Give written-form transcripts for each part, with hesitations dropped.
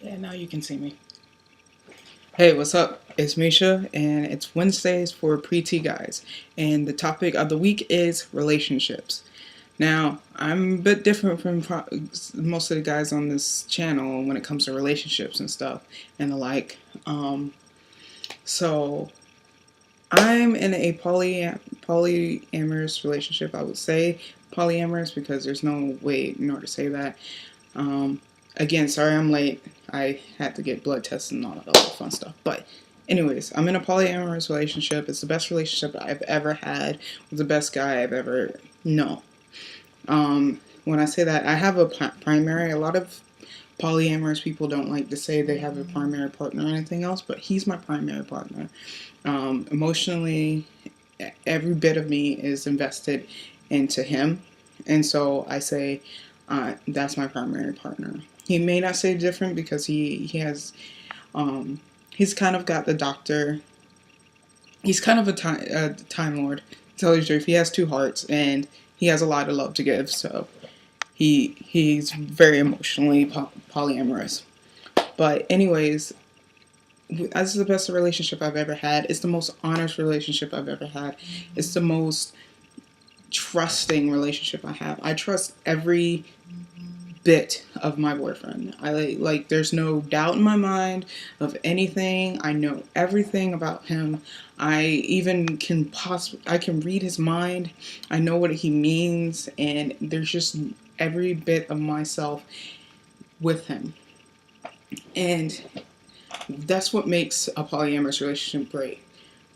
Yeah, now you can see me. Hey, what's up? It's Misha, and it's Wednesdays for Pre-T Guys. And the topic of the week is relationships. Now, I'm a bit different from most of the guys on this channel when it comes to relationships and stuff and the like. So, I'm in a polyamorous relationship. I would say polyamorous because there's no way in order to say that. Um, Again, sorry I'm late. I had to get blood tests and all that fun stuff. But anyways, I'm in a polyamorous relationship. It's the best relationship I've ever had with the best guy I've ever known. When I say that, I have a primary. A lot of polyamorous people don't like to say they have a primary partner or anything else, but he's my primary partner. Emotionally, every bit of me is invested into him, and so I say that's my primary partner. He may not say different because he has he's kind of got the doctor. He's kind of a time lord. To tell you the truth, he has two hearts and he has a lot of love to give. So he's very emotionally polyamorous. But anyways, this is the best relationship I've ever had. It's the most honest relationship I've ever had. It's the most trusting relationship I have. I trust every bit of my boyfriend. I like there's no doubt in my mind of anything. I know everything about him. I even I can read his mind. I know what he means, and there's just every bit of myself with him. And that's what makes a polyamorous relationship great.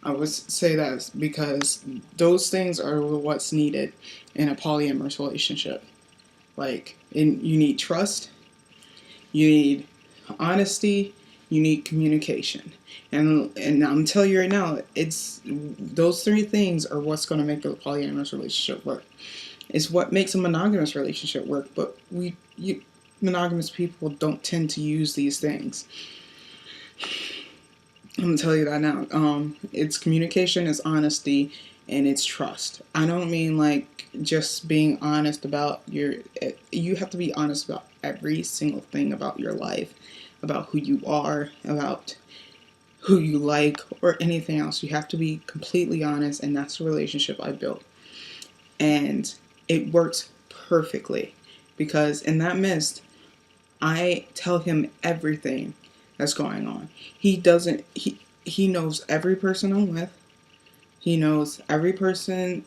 I would say that because those things are what's needed in a polyamorous relationship. You need trust, you need honesty, you need communication. And I'm telling you right now, it's those three things are what's going to make a polyamorous relationship work. It's what makes a monogamous relationship work, but monogamous people don't tend to use these things. I'm gonna tell you that now. It's communication, it's honesty, and it's trust. I don't mean like just being honest about your. You have to be honest about every single thing about your life, about who you are, about who you like, or anything else. You have to be completely honest, and that's the relationship I built, and it works perfectly because in that midst, I tell him everything that's going on. He doesn't. He knows every person I'm with. He knows every person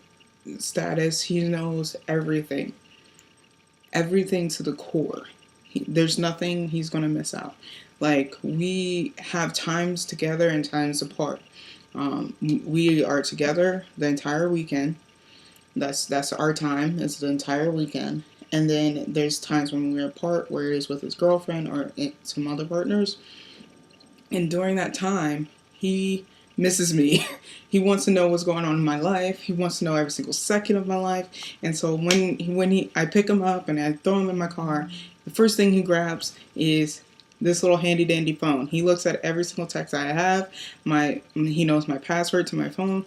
status. He knows everything. Everything to the core. There's nothing he's gonna miss out. Like we have times together and times apart. We are together the entire weekend. That's our time. It's the entire weekend. And then there's times when we're apart where he's with his girlfriend or some other partners. And during that time, he misses me. He wants to know what's going on in my life. He wants to know every single second of my life. And so I pick him up and I throw him in my car, the first thing he grabs is this little handy dandy phone. He looks at every single text I have. He knows my password to my phone.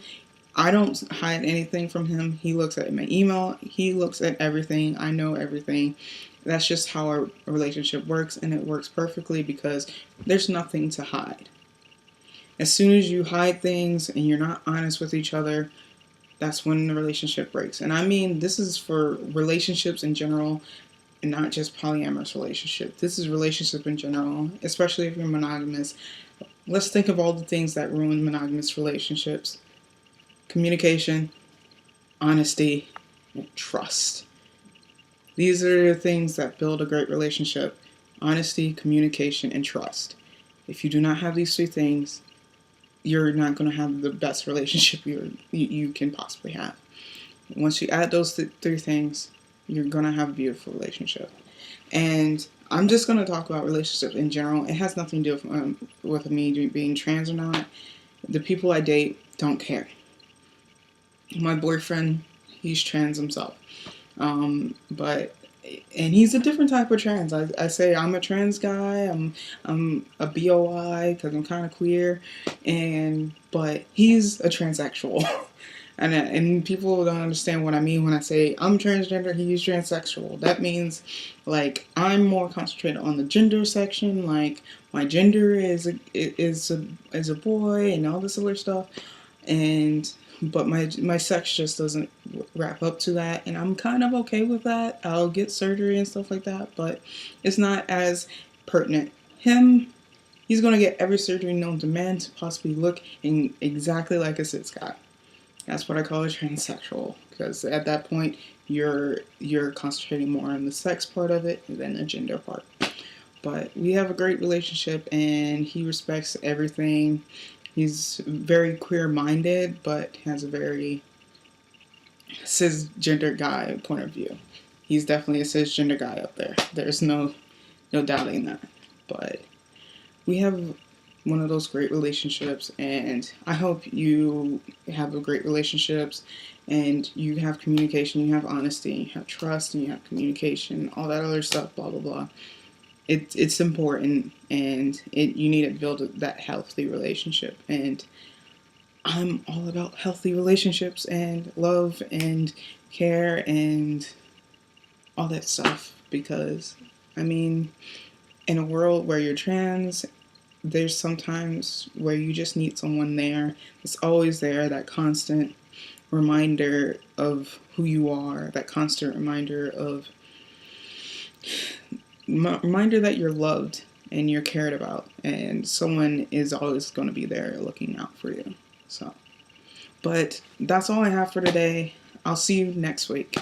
I don't hide anything from him. He looks at my email. He looks at everything. I know everything. That's just how our relationship works, and it works perfectly because there's nothing to hide. As soon as you hide things and you're not honest with each other, that's when the relationship breaks. And I mean, this is for relationships in general and not just polyamorous relationships. This is relationship in general, especially if you're monogamous. Let's think of all the things that ruin monogamous relationships: communication, honesty, and trust. These are the things that build a great relationship: honesty, communication, and trust. If you do not have these three things, you're not going to have the best relationship you can possibly have. Once you add those three things, you're going to have a beautiful relationship. And I'm just going to talk about relationships in general. It has nothing to do with me being trans or not. The people I date don't care. My boyfriend, he's trans himself. But and he's a different type of trans. I say I'm a trans guy. I'm a BOI because I'm kind of queer, but he's a transsexual. And people don't understand what I mean when I say I'm transgender, he's transsexual. That means like I'm more concentrated on the gender section, like my gender is a boy and all this other stuff, and but my sex just doesn't wrap up to that, and I'm kind of okay with that. I'll get surgery and stuff like that, but it's not as pertinent. He's gonna get every surgery known to man to possibly look in exactly like a cis guy. That's what I call a transsexual, because at that point you're concentrating more on the sex part of it than the gender part. But we have a great relationship, and he respects everything. He's very queer minded, but has a very cisgender guy point of view. He's definitely a cisgender guy up there. There's no doubting that. But we have one of those great relationships, and I hope you have a great relationships, and you have communication, you have honesty, you have trust, and you have communication, all that other stuff, blah blah blah. It's important, and you need to build that healthy relationship. And I'm all about healthy relationships and love and care and all that stuff, because I mean, in a world where you're trans, there's sometimes where you just need someone there. It's always there, that constant reminder of who you are, that constant reminder that you're loved and you're cared about, and someone is always going to be there looking out for you. So, but that's all I have for today. I'll see you next week.